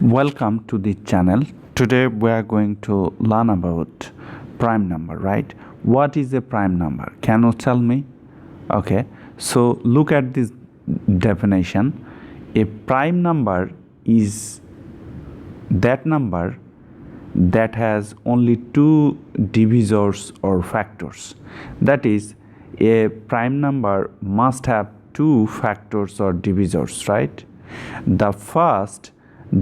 Welcome to the channel. Today we are going to learn about prime number, right? What is a prime number? Can you tell me? Okay, so look at this definition. A prime number is that number that has only two divisors or factors. That is, a prime number must have two factors or divisors, right? The first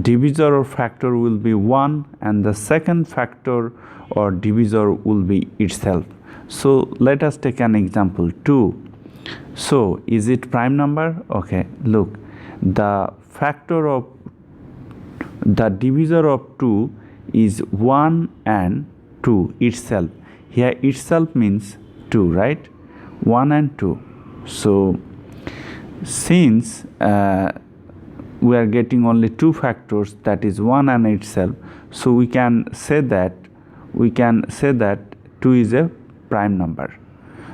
divisor or factor will be 1 and the second factor or divisor will be itself. So let us take an example, 2. So is it prime number? Okay, look, the divisor of 2 is 1 and 2 itself. Here itself means 2, right? 1 and 2. So since we are getting only two factors, that is 1 and itself, so we can say that 2 is a prime number.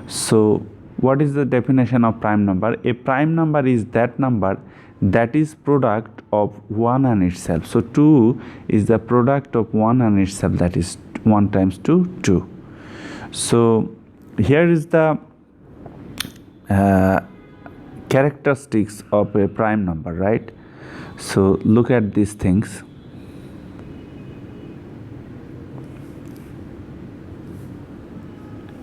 So what is the definition of prime number? A prime number is that number that is product of 1 and itself. So 2 is the product of 1 and itself, that is 1 times 2, 2. So here is the characteristics of a prime number, right? So look at these things.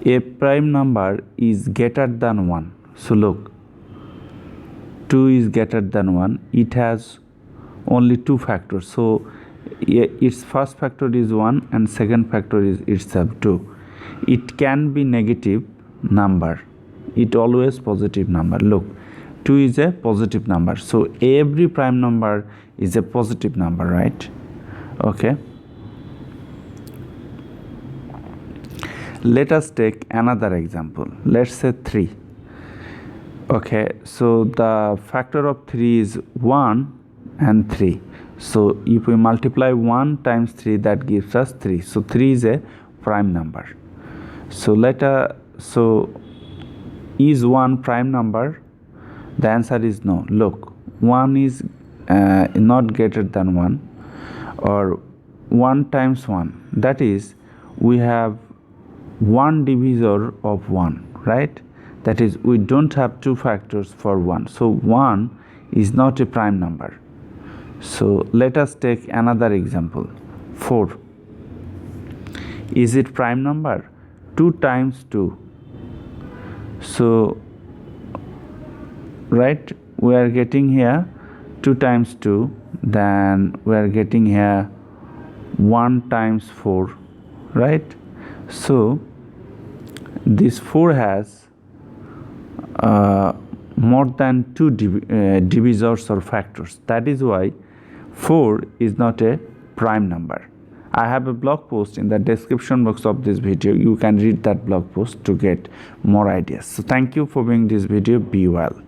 A prime number is greater than 1. So look, 2 is greater than 1. It has only two factors. So its first factor is 1 and second factor is itself 2. It can be negative number. It always positive number. Look, 2 is a positive number. So every prime number is a positive number, right? Okay. Let us take another example. Let's say 3. Okay, so the factor of 3 is 1 and 3. So if we multiply 1 times 3, that gives us 3. So 3 is a prime number. So is 1 prime number? The answer is no. Look, 1 is not greater than 1, or 1 times 1. That is, we have one divisor of 1, right? That is, we don't have two factors for 1. So 1 is not a prime number. So let us take another example, 4. Is it prime number? 2 times 2. So right, we are getting here 2 times 2, then we are getting here 1 times 4, right? So this 4 has more than two divisors or factors. That is why 4 is not a prime number. I have a blog post in the description box of this video. You can read that blog post to get more ideas. So thank you for viewing this video. Be well.